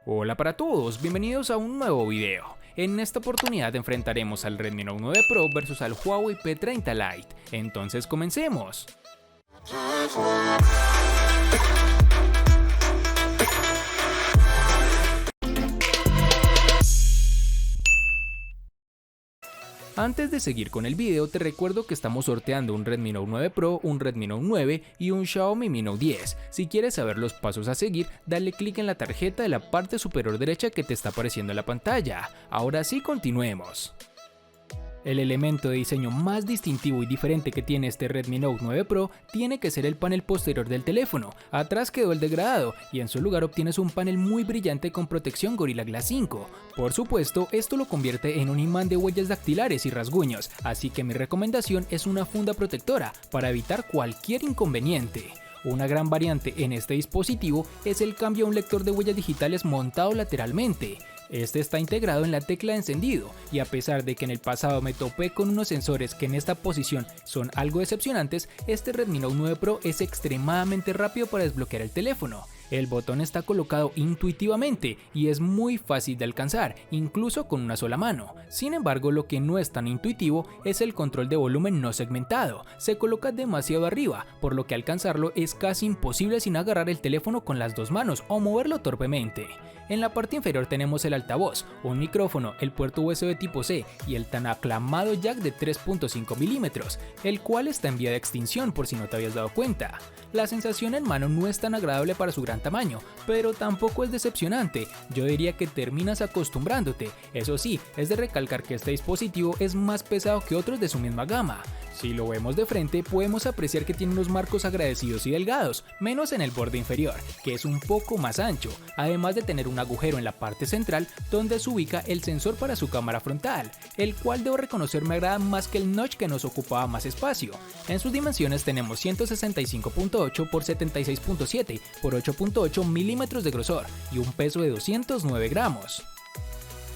Hola para todos, bienvenidos a un nuevo video. En esta oportunidad enfrentaremos al Redmi Note 9 Pro versus al Huawei P30 Lite. Entonces comencemos. Antes de seguir con el video, te recuerdo que estamos sorteando un Redmi Note 9 Pro, un Redmi Note 9 y un Xiaomi Mi Note 10. Si quieres saber los pasos a seguir, dale clic en la tarjeta de la parte superior derecha que te está apareciendo en la pantalla. Ahora sí, continuemos. El elemento de diseño más distintivo y diferente que tiene este Redmi Note 9 Pro tiene que ser el panel posterior del teléfono. Atrás quedó el degradado y en su lugar obtienes un panel muy brillante con protección Gorilla Glass 5. Por supuesto, esto lo convierte en un imán de huellas dactilares y rasguños, así que mi recomendación es una funda protectora para evitar cualquier inconveniente. Una gran variante en este dispositivo es el cambio a un lector de huellas digitales montado lateralmente. Este está integrado en la tecla de encendido y a pesar de que en el pasado me topé con unos sensores que en esta posición son algo decepcionantes, este Redmi Note 9 Pro es extremadamente rápido para desbloquear el teléfono. El botón está colocado intuitivamente y es muy fácil de alcanzar, incluso con una sola mano. Sin embargo, lo que no es tan intuitivo es el control de volumen no segmentado. Se coloca demasiado arriba, por lo que alcanzarlo es casi imposible sin agarrar el teléfono con las dos manos o moverlo torpemente. En la parte inferior tenemos el altavoz, un micrófono, el puerto USB tipo C y el tan aclamado jack de 3.5 mm, el cual está en vía de extinción por si no te habías dado cuenta. La sensación en mano no es tan agradable para su gran tamaño, pero tampoco es decepcionante. Yo diría que terminas acostumbrándote. Eso sí, es de recalcar que este dispositivo es más pesado que otros de su misma gama. Si lo vemos de frente, podemos apreciar que tiene unos marcos agradecidos y delgados, menos en el borde inferior, que es un poco más ancho, además de tener un agujero en la parte central donde se ubica el sensor para su cámara frontal, el cual debo reconocer me agrada más que el notch que nos ocupaba más espacio. En sus dimensiones tenemos 165.8 x 76.7 x 8.8 milímetros de grosor y un peso de 209 gramos.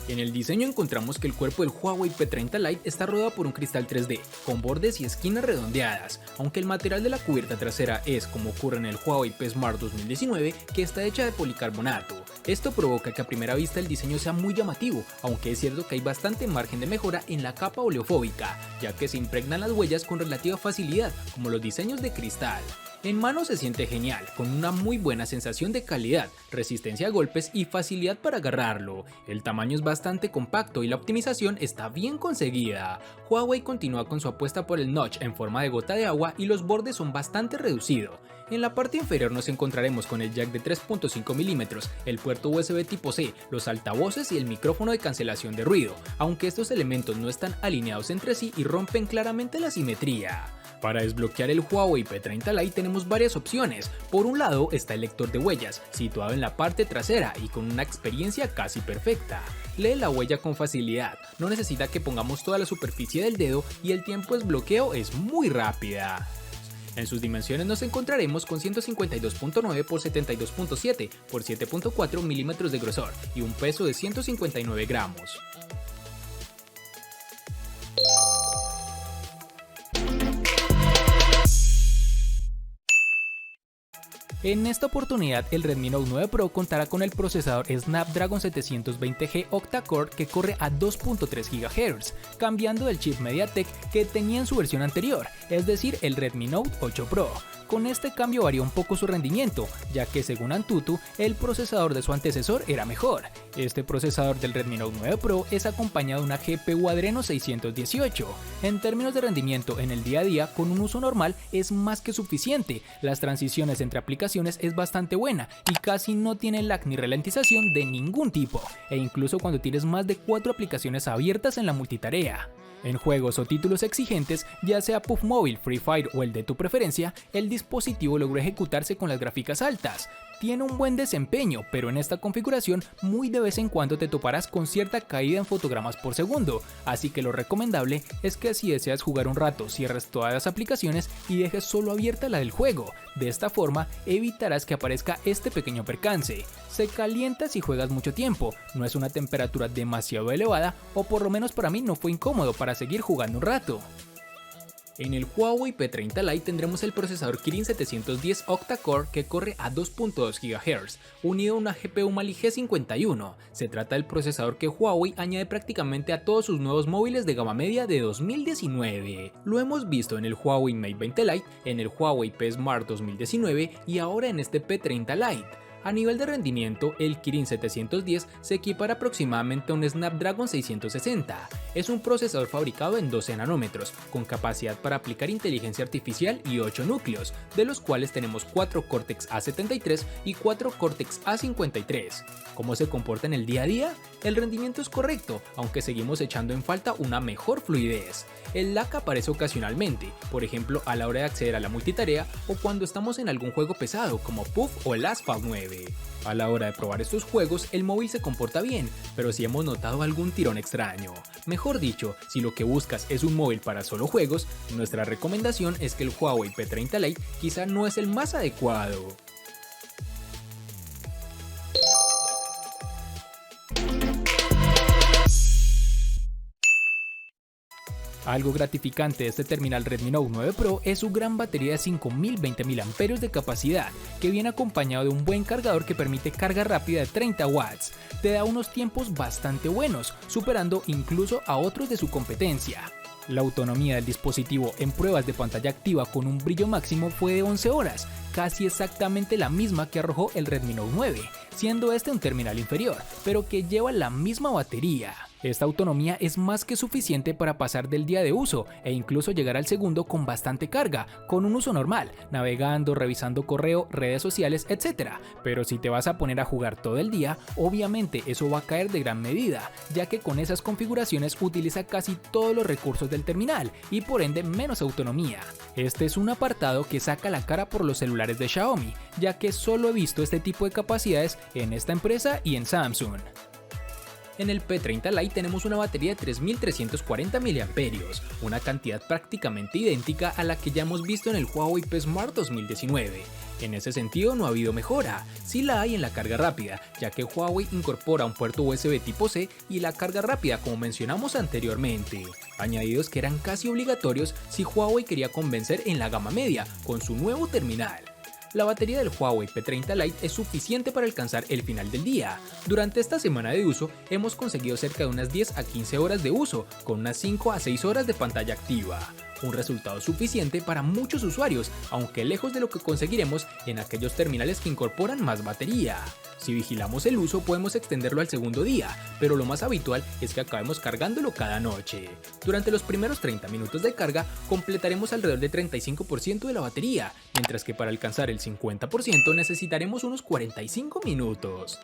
En el diseño encontramos que el cuerpo del Huawei P30 Lite está rodeado por un cristal 3D, con bordes y esquinas redondeadas, aunque el material de la cubierta trasera es, como ocurre en el Huawei P Smart 2019, que está hecha de policarbonato. Esto provoca que a primera vista el diseño sea muy llamativo, aunque es cierto que hay bastante margen de mejora en la capa oleofóbica, ya que se impregnan las huellas con relativa facilidad, como los diseños de cristal. En mano se siente genial, con una muy buena sensación de calidad, resistencia a golpes y facilidad para agarrarlo. El tamaño es bastante compacto y la optimización está bien conseguida. Huawei continúa con su apuesta por el notch en forma de gota de agua y los bordes son bastante reducidos. En la parte inferior nos encontraremos con el jack de 3.5 mm, el puerto USB tipo C, los altavoces y el micrófono de cancelación de ruido, aunque estos elementos no están alineados entre sí y rompen claramente la simetría. Para desbloquear el Huawei P30 Lite tenemos varias opciones. Por un lado está el lector de huellas, situado en la parte trasera y con una experiencia casi perfecta. Lee la huella con facilidad, no necesita que pongamos toda la superficie del dedo y el tiempo de desbloqueo es muy rápida. En sus dimensiones nos encontraremos con 152.9 x 72.7 x 7.4 milímetros de grosor y un peso de 159 gramos. En esta oportunidad el Redmi Note 9 Pro contará con el procesador Snapdragon 720G octa-core que corre a 2.3 GHz, cambiando del chip MediaTek que tenía en su versión anterior, es decir el Redmi Note 8 Pro. Con este cambio varía un poco su rendimiento, ya que según Antutu, el procesador de su antecesor era mejor. Este procesador del Redmi Note 9 Pro es acompañado de una GPU Adreno 618. En términos de rendimiento en el día a día, con un uso normal es más que suficiente. Las transiciones entre aplicaciones es bastante buena y casi no tiene lag ni ralentización de ningún tipo, e incluso cuando tienes más de 4 aplicaciones abiertas en la multitarea. En juegos o títulos exigentes, ya sea PUBG Mobile, Free Fire o el de tu preferencia, el dispositivo logra ejecutarse con las gráficas altas. Tiene un buen desempeño, pero en esta configuración muy de vez en cuando te toparás con cierta caída en fotogramas por segundo, así que lo recomendable es que si deseas jugar un rato cierres todas las aplicaciones y dejes solo abierta la del juego. De esta forma evitarás que aparezca este pequeño percance. Se calienta si juegas mucho tiempo, no es una temperatura demasiado elevada o por lo menos para mí no fue incómodo para seguir jugando un rato. En el Huawei P30 Lite tendremos el procesador Kirin 710 octa-core que corre a 2.2 GHz, unido a una GPU Mali G51. Se trata del procesador que Huawei añade prácticamente a todos sus nuevos móviles de gama media de 2019. Lo hemos visto en el Huawei Mate 20 Lite, en el Huawei P Smart 2019 y ahora en este P30 Lite. A nivel de rendimiento, el Kirin 710 se equipara aproximadamente a un Snapdragon 660. Es un procesador fabricado en 12 nanómetros, con capacidad para aplicar inteligencia artificial y 8 núcleos, de los cuales tenemos 4 Cortex A73 y 4 Cortex A53. ¿Cómo se comporta en el día a día? El rendimiento es correcto, aunque seguimos echando en falta una mejor fluidez. El lag aparece ocasionalmente, por ejemplo a la hora de acceder a la multitarea o cuando estamos en algún juego pesado como Puff o el Asphalt 9. A la hora de probar estos juegos, el móvil se comporta bien, pero si hemos notado algún tirón extraño. Mejor dicho, si lo que buscas es un móvil para solo juegos, nuestra recomendación es que el Huawei P30 Lite quizá no es el más adecuado. Algo gratificante de este terminal Redmi Note 9 Pro es su gran batería de 5020 mAh de capacidad, que viene acompañado de un buen cargador que permite carga rápida de 30 watts. Te da unos tiempos bastante buenos, superando incluso a otros de su competencia. La autonomía del dispositivo en pruebas de pantalla activa con un brillo máximo fue de 11 horas, casi exactamente la misma que arrojó el Redmi Note 9, siendo este un terminal inferior, pero que lleva la misma batería. Esta autonomía es más que suficiente para pasar del día de uso e incluso llegar al segundo con bastante carga, con un uso normal, navegando, revisando correo, redes sociales, etc. Pero si te vas a poner a jugar todo el día, obviamente eso va a caer de gran medida, ya que con esas configuraciones utiliza casi todos los recursos del terminal y por ende menos autonomía. Este es un apartado que saca la cara por los celulares de Xiaomi, ya que solo he visto este tipo de capacidades en esta empresa y en Samsung. En el P30 Lite tenemos una batería de 3340 mAh, una cantidad prácticamente idéntica a la que ya hemos visto en el Huawei P Smart 2019. En ese sentido no ha habido mejora, sí la hay en la carga rápida, ya que Huawei incorpora un puerto USB tipo C y la carga rápida como mencionamos anteriormente, añadidos que eran casi obligatorios si Huawei quería convencer en la gama media con su nuevo terminal. La batería del Huawei P30 Lite es suficiente para alcanzar el final del día. Durante esta semana de uso hemos conseguido cerca de unas 10 a 15 horas de uso, con unas 5 a 6 horas de pantalla activa. Un resultado suficiente para muchos usuarios, aunque lejos de lo que conseguiremos en aquellos terminales que incorporan más batería. Si vigilamos el uso podemos extenderlo al segundo día, pero lo más habitual es que acabemos cargándolo cada noche. Durante los primeros 30 minutos de carga completaremos alrededor de 35% de la batería, mientras que para alcanzar el 50% necesitaremos unos 45 minutos.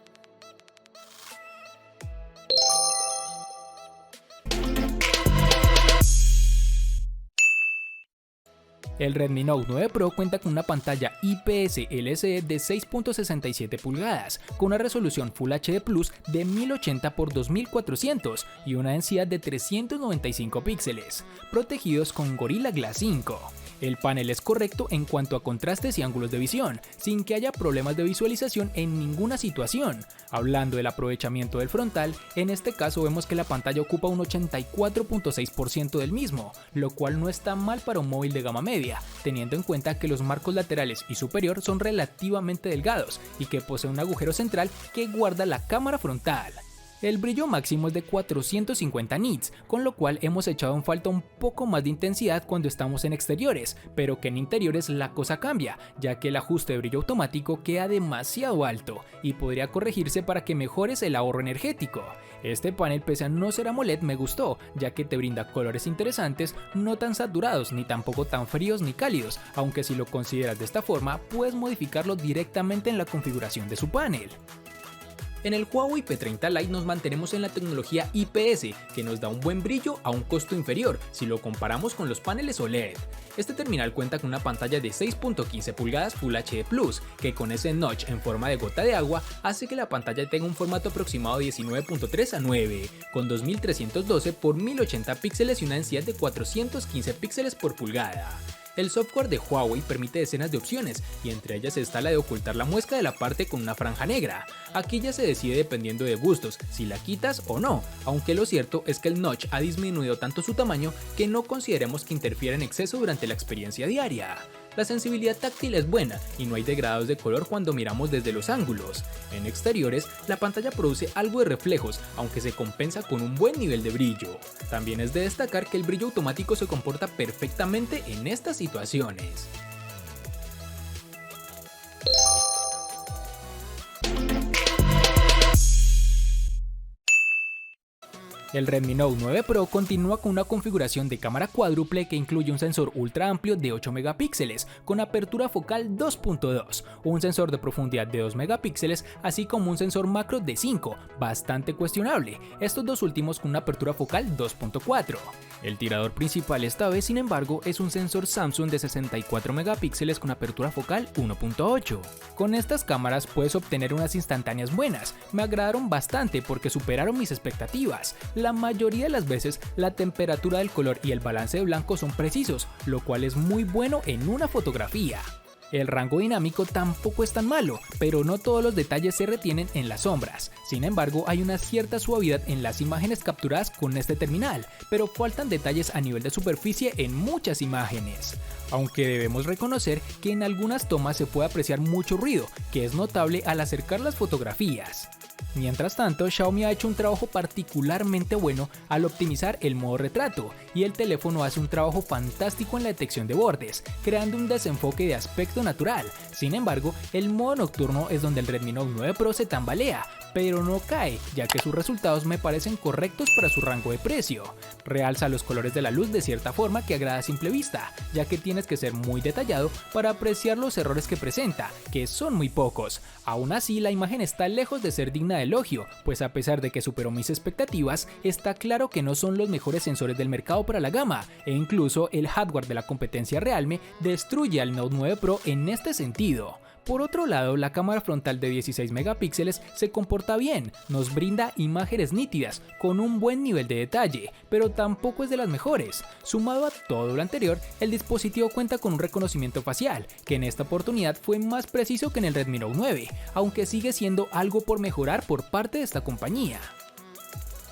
El Redmi Note 9 Pro cuenta con una pantalla IPS LCD de 6.67 pulgadas, con una resolución Full HD Plus de 1080 x 2400 y una densidad de 395 píxeles, protegidos con Gorilla Glass 5. El panel es correcto en cuanto a contrastes y ángulos de visión, sin que haya problemas de visualización en ninguna situación. Hablando del aprovechamiento del frontal, en este caso vemos que la pantalla ocupa un 84.6% del mismo, lo cual no está mal para un móvil de gama media, teniendo en cuenta que los marcos laterales y superior son relativamente delgados y que posee un agujero central que guarda la cámara frontal. El brillo máximo es de 450 nits, con lo cual hemos echado en falta un poco más de intensidad cuando estamos en exteriores, pero que en interiores la cosa cambia, ya que el ajuste de brillo automático queda demasiado alto y podría corregirse para que mejores el ahorro energético. Este panel, pese a no ser AMOLED, me gustó, ya que te brinda colores interesantes, no tan saturados ni tampoco tan fríos ni cálidos, aunque si lo consideras de esta forma puedes modificarlo directamente en la configuración de su panel. En el Huawei P30 Lite nos mantenemos en la tecnología IPS, que nos da un buen brillo a un costo inferior si lo comparamos con los paneles OLED. Este terminal cuenta con una pantalla de 6.15 pulgadas Full HD Plus, que con ese notch en forma de gota de agua hace que la pantalla tenga un formato aproximado de 19.3 a 9, con 2312 x 1080 píxeles y una densidad de 415 píxeles por pulgada. El software de Huawei permite decenas de opciones y entre ellas está la de ocultar la muesca de la parte con una franja negra. Aquí ya se decide dependiendo de gustos, si la quitas o no, aunque lo cierto es que el notch ha disminuido tanto su tamaño que no consideremos que interfiera en exceso durante la experiencia diaria. La sensibilidad táctil es buena y no hay degrados de color cuando miramos desde los ángulos. En exteriores, la pantalla produce algo de reflejos, aunque se compensa con un buen nivel de brillo. También es de destacar que el brillo automático se comporta perfectamente en estas situaciones. El Redmi Note 9 Pro continúa con una configuración de cámara cuádruple que incluye un sensor ultra amplio de 8 megapíxeles con apertura focal 2.2, un sensor de profundidad de 2 megapíxeles, así como un sensor macro de 5, bastante cuestionable, estos dos últimos con una apertura focal 2.4. El tirador principal esta vez, sin embargo, es un sensor Samsung de 64 megapíxeles con apertura focal 1.8. Con estas cámaras puedes obtener unas instantáneas buenas, me agradaron bastante porque superaron mis expectativas. La mayoría de las veces la temperatura del color y el balance de blanco son precisos, lo cual es muy bueno en una fotografía. El rango dinámico tampoco es tan malo, pero no todos los detalles se retienen en las sombras. Sin embargo, hay una cierta suavidad en las imágenes capturadas con este terminal, pero faltan detalles a nivel de superficie en muchas imágenes. Aunque debemos reconocer que en algunas tomas se puede apreciar mucho ruido, que es notable al acercar las fotografías. Mientras tanto, Xiaomi ha hecho un trabajo particularmente bueno al optimizar el modo retrato, y el teléfono hace un trabajo fantástico en la detección de bordes, creando un desenfoque de aspecto natural. Sin embargo, el modo nocturno es donde el Redmi Note 9 Pro se tambalea, pero no cae, ya que sus resultados me parecen correctos para su rango de precio. Realza los colores de la luz de cierta forma que agrada a simple vista, ya que tienes que ser muy detallado para apreciar los errores que presenta, que son muy pocos. Aún así, la imagen está lejos de ser digna de elogio, pues a pesar de que superó mis expectativas, está claro que no son los mejores sensores del mercado para la gama, e incluso el hardware de la competencia Realme destruye al Note 9 Pro en este sentido. Por otro lado, la cámara frontal de 16 megapíxeles se comporta bien, nos brinda imágenes nítidas, con un buen nivel de detalle, pero tampoco es de las mejores. Sumado a todo lo anterior, el dispositivo cuenta con un reconocimiento facial, que en esta oportunidad fue más preciso que en el Redmi Note 9, aunque sigue siendo algo por mejorar por parte de esta compañía.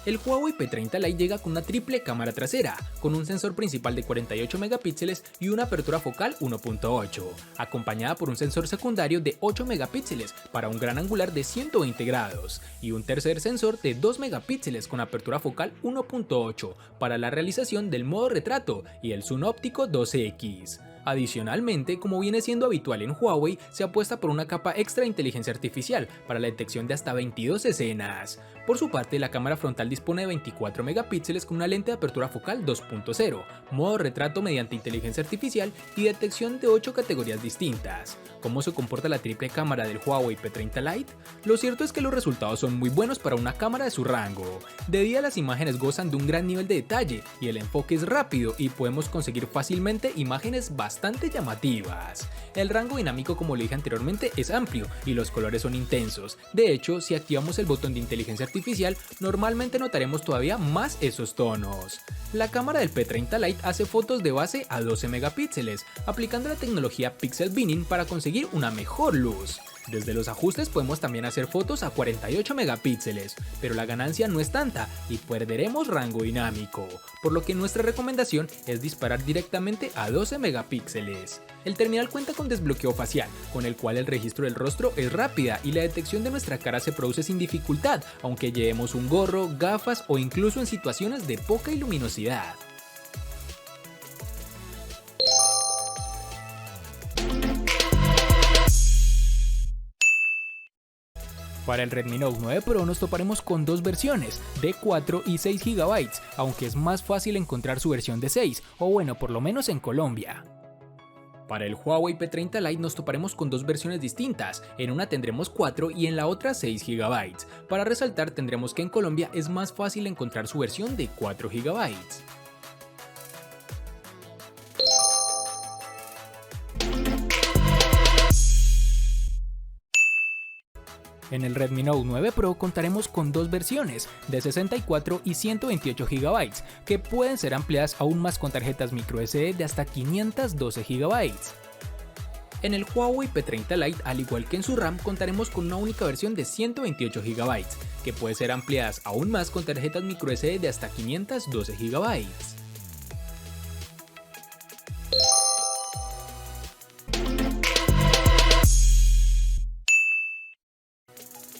El Huawei P30 Lite llega con una triple cámara trasera, con un sensor principal de 48 megapíxeles y una apertura focal 1.8, acompañada por un sensor secundario de 8 megapíxeles para un gran angular de 120 grados, y un tercer sensor de 2 megapíxeles con apertura focal 1.8 para la realización del modo retrato y el zoom óptico 12x. Adicionalmente, como viene siendo habitual en Huawei, se apuesta por una capa extra de inteligencia artificial para la detección de hasta 22 escenas. Por su parte, la cámara frontal dispone de 24 megapíxeles con una lente de apertura focal 2.0, modo retrato mediante inteligencia artificial y detección de 8 categorías distintas. ¿Cómo se comporta la triple cámara del Huawei P30 Lite? Lo cierto es que los resultados son muy buenos para una cámara de su rango. De día las imágenes gozan de un gran nivel de detalle y el enfoque es rápido y podemos conseguir fácilmente imágenes bastante llamativas. El rango dinámico, como le dije anteriormente, es amplio y los colores son intensos. De hecho, si activamos el botón de inteligencia artificial, normalmente notaremos todavía más esos tonos. La cámara del P30 Lite hace fotos de base a 12 megapíxeles, aplicando la tecnología Pixel Binning para conseguir una mejor luz. Desde los ajustes podemos también hacer fotos a 48 megapíxeles, pero la ganancia no es tanta y perderemos rango dinámico, por lo que nuestra recomendación es disparar directamente a 12 megapíxeles. El terminal cuenta con desbloqueo facial, con el cual el registro del rostro es rápida y la detección de nuestra cara se produce sin dificultad, aunque llevemos un gorro, gafas o incluso en situaciones de poca luminosidad. Para el Redmi Note 9 Pro nos toparemos con dos versiones, de 4 y 6 GB, aunque es más fácil encontrar su versión de 6, o bueno, por lo menos en Colombia. Para el Huawei P30 Lite nos toparemos con dos versiones distintas, en una tendremos 4 y en la otra 6 GB. Para resaltar tendremos que en Colombia es más fácil encontrar su versión de 4 GB. En el Redmi Note 9 Pro contaremos con dos versiones, de 64 y 128 GB, que pueden ser ampliadas aún más con tarjetas microSD de hasta 512 GB. En el Huawei P30 Lite, al igual que en su RAM, contaremos con una única versión de 128 GB, que puede ser ampliadas aún más con tarjetas microSD de hasta 512 GB.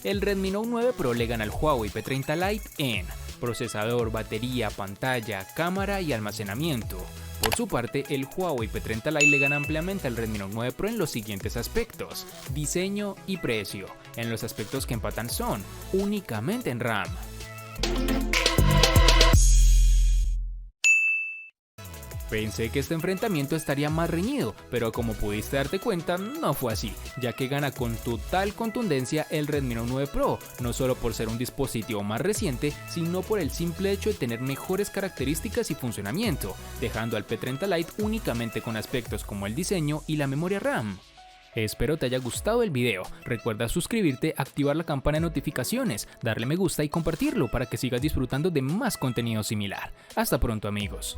El Redmi Note 9 Pro le gana al Huawei P30 Lite en procesador, batería, pantalla, cámara y almacenamiento. Por su parte, el Huawei P30 Lite le gana ampliamente al Redmi Note 9 Pro en los siguientes aspectos: diseño y precio. En los aspectos que empatan son únicamente en RAM. Pensé que este enfrentamiento estaría más reñido, pero como pudiste darte cuenta, no fue así, ya que gana con total contundencia el Redmi Note 9 Pro, no solo por ser un dispositivo más reciente, sino por el simple hecho de tener mejores características y funcionamiento, dejando al P30 Lite únicamente con aspectos como el diseño y la memoria RAM. Espero te haya gustado el video, recuerda suscribirte, activar la campana de notificaciones, darle me gusta y compartirlo para que sigas disfrutando de más contenido similar. Hasta pronto amigos.